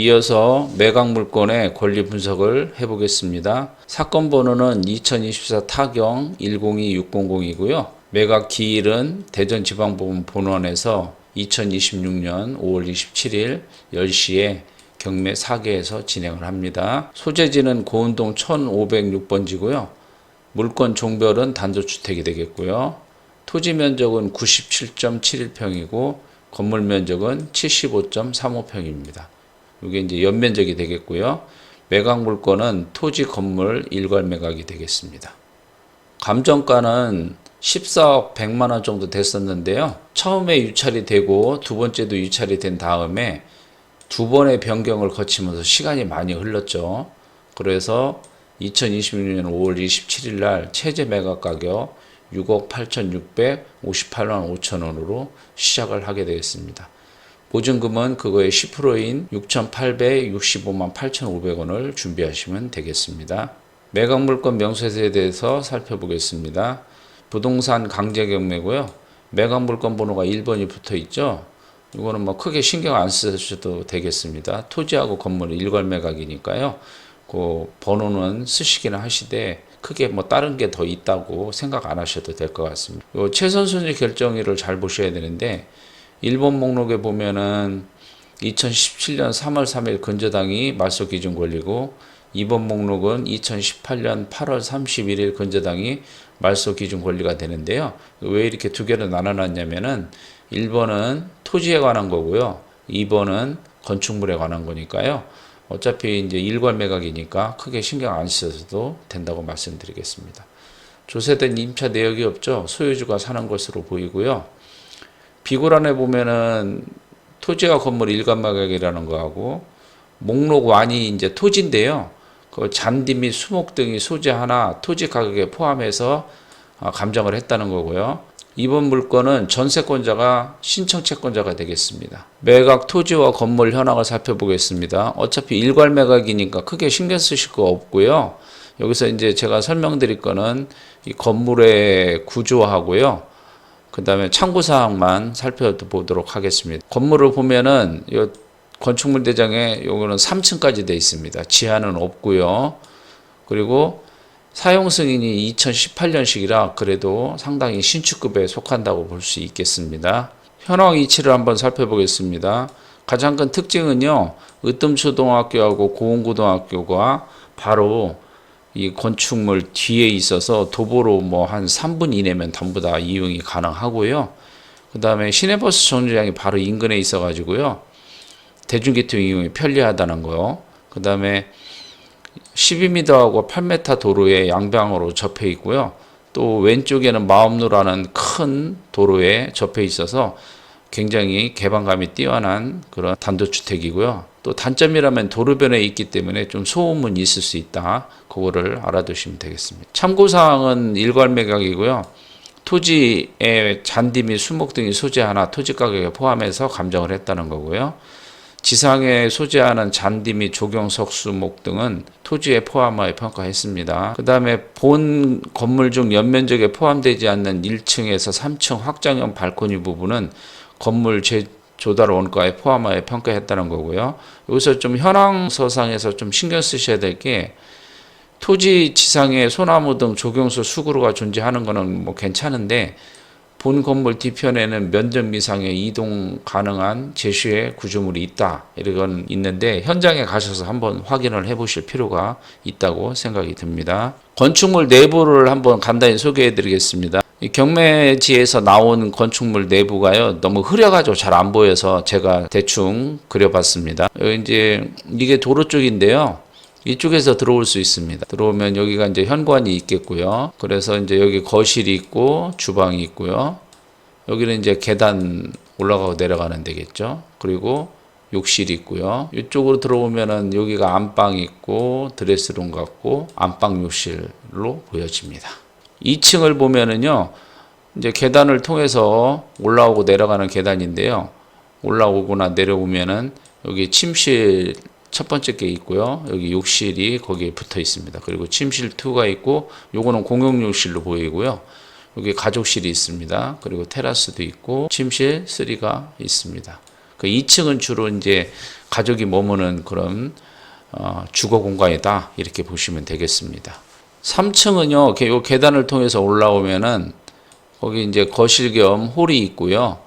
이어서 매각 물건의 권리 분석을 해보겠습니다. 사건 번호는 2024 타경 102600이고요. 매각 기일은 대전지방법원 본원에서 2026년 5월 27일 10시에 경매 4개에서 진행을 합니다. 소재지는 고운동 1506번지고요. 물건 종별은 단독주택이 되겠고요. 토지 면적은 97.71평이고 건물 면적은 75.35평입니다. 이게 이제 연면적이 되겠고요. 매각 물건은 토지 건물 일괄 매각이 되겠습니다. 감정가는 14억 100만 원 정도 됐었는데요. 처음에 유찰이 되고 두 번째도 유찰이 된 다음에 두 번의 변경을 거치면서 시간이 많이 흘렀죠. 그래서 2026년 5월 27일 날 최저 매각 가격 6억 8,658만 5천 원으로 시작을 하게 되겠습니다. 보증금은 그거의 10%인 6,865만 8,500원을 준비하시면 되겠습니다. 매각 물건 명세서에 대해서 살펴보겠습니다. 부동산 강제 경매고요. 매각 물건 번호가 1번이 붙어 있죠. 이거는 뭐 크게 신경 안 쓰셔도 되겠습니다. 토지하고 건물은 일괄 매각이니까요. 그 번호는 쓰시기는 하시되 크게 뭐 다른 게 더 있다고 생각 안 하셔도 될 것 같습니다. 요 최선 순위 결정일을 잘 보셔야 되는데 1번 목록에 보면은 2017년 3월 3일 근저당이 말소 기준 권리고 2번 목록은 2018년 8월 31일 근저당이 말소 기준 권리가 되는데요. 왜 이렇게 두 개로 나눠놨냐면은 1번은 토지에 관한 거고요. 2번은 건축물에 관한 거니까요. 어차피 이제 일괄 매각이니까 크게 신경 안 쓰셔도 된다고 말씀드리겠습니다. 조세된 임차 내역이 없죠. 소유주가 사는 것으로 보이고요. 비고란에 보면은 토지와 건물 일괄 매각이라는 거하고 목록 완이 이제 토지인데요. 그 잔디 및 수목 등이 소재 하나 토지 가격에 포함해서 감정을 했다는 거고요. 이번 물건은 전세권자가 신청 채권자가 되겠습니다. 매각 토지와 건물 현황을 살펴보겠습니다. 어차피 일괄 매각이니까 크게 신경 쓰실 거 없고요. 여기서 이제 제가 설명드릴 거는 이 건물의 구조하고요. 그 다음에 참고사항만 살펴보도록 하겠습니다. 건물을 보면은 이 건축물 대장에 요거는 3층까지 되어 있습니다. 지하는 없고요. 그리고 사용 승인이 2018년식이라 그래도 상당히 신축급에 속한다고 볼 수 있겠습니다. 현황 위치를 한번 살펴보겠습니다. 가장 큰 특징은요. 으뜸초등학교하고 고흥고등학교가 바로 이 건축물 뒤에 있어서 도보로 뭐 한 3분 이내면 전부 다 이용이 가능하고요. 그 다음에 시내버스 정류장이 바로 인근에 있어 가지고요. 대중교통 이용이 편리하다는 거. 그 다음에 12m하고 8m 도로에 양방으로 접해 있고요. 또 왼쪽에는 마음로라는 큰 도로에 접해 있어서 굉장히 개방감이 뛰어난 그런 단독주택이고요. 또 단점이라면 도로변에 있기 때문에 좀 소음은 있을 수 있다. 그거를 알아두시면 되겠습니다. 참고사항은 일괄 매각이고요. 토지에 잔디 및 수목 등이 소재하나 토지 가격에 포함해서 감정을 했다는 거고요. 지상에 소재하는 잔디 및 조경석 수목 등은 토지에 포함하여 평가했습니다. 그 다음에 본 건물 중 연면적에 포함되지 않는 1층에서 3층 확장형 발코니 부분은 건물 조달 원가에 포함하여 평가했다는 거고요. 여기서 좀 현황서상에서 좀 신경 쓰셔야 될 게 토지 지상에 소나무 등 조경소 수구루가 존재하는 거는 뭐 괜찮은데 본 건물 뒤편에는 면적 미상의 이동 가능한 제시의 구조물이 있다. 이런 있는데 현장에 가셔서 한번 확인을 해 보실 필요가 있다고 생각이 듭니다. 건축물 내부를 한번 간단히 소개해 드리겠습니다. 경매지에서 나온 건축물 내부가요. 너무 흐려가지고 잘 안 보여서 제가 대충 그려봤습니다. 이제 이게 도로 쪽인데요. 이쪽에서 들어올 수 있습니다. 들어오면 여기가 이제 현관이 있겠고요. 그래서 이제 여기 거실이 있고 주방이 있고요. 여기는 이제 계단 올라가고 내려가는 데겠죠. 그리고 욕실이 있고요. 이쪽으로 들어오면은 여기가 안방이 있고 드레스룸 같고 안방 욕실로 보여집니다. 2층을 보면은요. 이제 계단을 통해서 올라오고 내려가는 계단인데요. 올라오거나 내려오면은 여기 침실 첫 번째 게 있고요. 여기 욕실이 거기에 붙어 있습니다. 그리고 침실 2가 있고 요거는 공용 욕실로 보이고요. 여기 가족실이 있습니다. 그리고 테라스도 있고 침실 3가 있습니다. 그 2층은 주로 이제 가족이 머무는 그런 주거 공간이다 이렇게 보시면 되겠습니다. 3층은요, 요 계단을 통해서 올라오면은 거기 이제 거실 겸 홀이 있고요.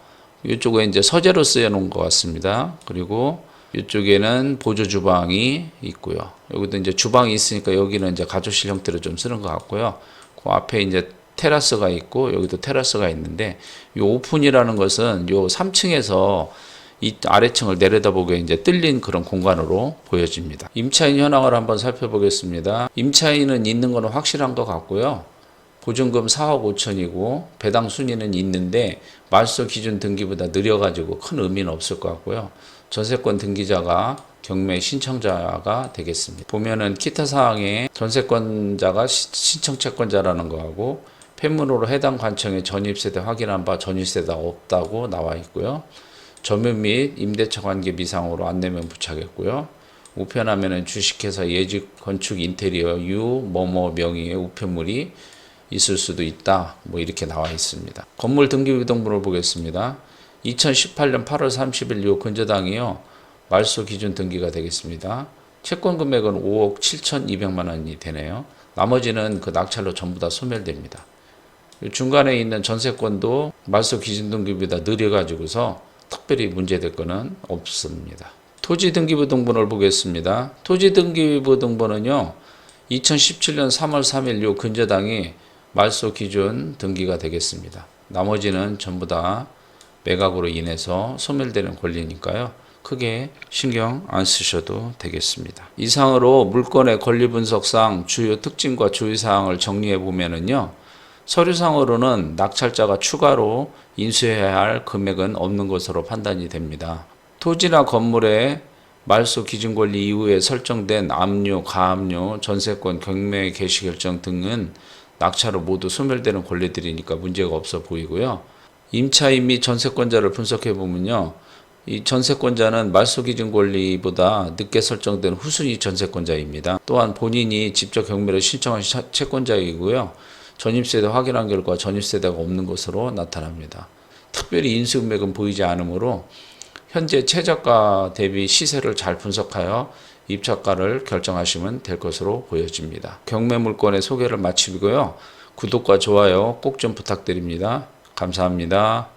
이쪽에 이제 서재로 쓰여 놓은 것 같습니다. 그리고 이쪽에는 보조 주방이 있고요. 여기도 이제 주방이 있으니까 여기는 이제 가족실 형태로 좀 쓰는 것 같고요. 그 앞에 이제 테라스가 있고 여기도 테라스가 있는데 이 오픈이라는 것은 요 3층에서 이 아래층을 내려다보게 이제 뚫린 그런 공간으로 보여집니다. 임차인 현황을 한번 살펴보겠습니다. 임차인은 있는 거는 확실한 것 같고요. 보증금 4억 5천이고 배당 순위는 있는데 말소 기준 등기보다 느려가지고 큰 의미는 없을 것 같고요. 전세권 등기자가 경매 신청자가 되겠습니다. 보면은 기타 사항에 전세권자가 신청 채권자라는 거하고 폐문으로 해당 관청에 전입세대 확인한 바 전입세대가 없다고 나와 있고요. 점유 및 임대차 관계 미상으로 안내면 부착했고요. 우편하면은 주식회사 예직 건축 인테리어 유 뭐뭐 명의의 우편물이 있을 수도 있다. 뭐 이렇게 나와 있습니다. 건물 등기부등본을 보겠습니다. 2018년 8월 30일 요 근저당이요. 말소 기준 등기가 되겠습니다. 채권 금액은 5억 7,200만 원이 되네요. 나머지는 그 낙찰로 전부 다 소멸됩니다. 중간에 있는 전세권도 말소 기준 등기보다 느려가지고서 특별히 문제될 거는 없습니다. 토지 등기부 등본을 보겠습니다. 토지 등기부 등본은요. 2017년 3월 3일 요 근저당이 말소 기준 등기가 되겠습니다. 나머지는 전부 다 매각으로 인해서 소멸되는 권리니까요. 크게 신경 안 쓰셔도 되겠습니다. 이상으로 물건의 권리 분석상 주요 특징과 주의사항을 정리해 보면은요. 서류상으로는 낙찰자가 추가로 인수해야 할 금액은 없는 것으로 판단이 됩니다. 토지나 건물의 말소 기준 권리 이후에 설정된 압류, 가압류, 전세권, 경매 개시 결정 등은 낙찰로 모두 소멸되는 권리들이니까 문제가 없어 보이고요. 임차인 및 전세권자를 분석해 보면요. 이 전세권자는 말소 기준 권리보다 늦게 설정된 후순위 전세권자입니다. 또한 본인이 직접 경매를 신청한 채권자이고요. 전입세대 확인한 결과 전입세대가 없는 것으로 나타납니다. 특별히 인수금액은 보이지 않으므로 현재 최저가 대비 시세를 잘 분석하여 입찰가를 결정하시면 될 것으로 보여집니다. 경매 물건의 소개를 마치고요. 구독과 좋아요 꼭 좀 부탁드립니다. 감사합니다.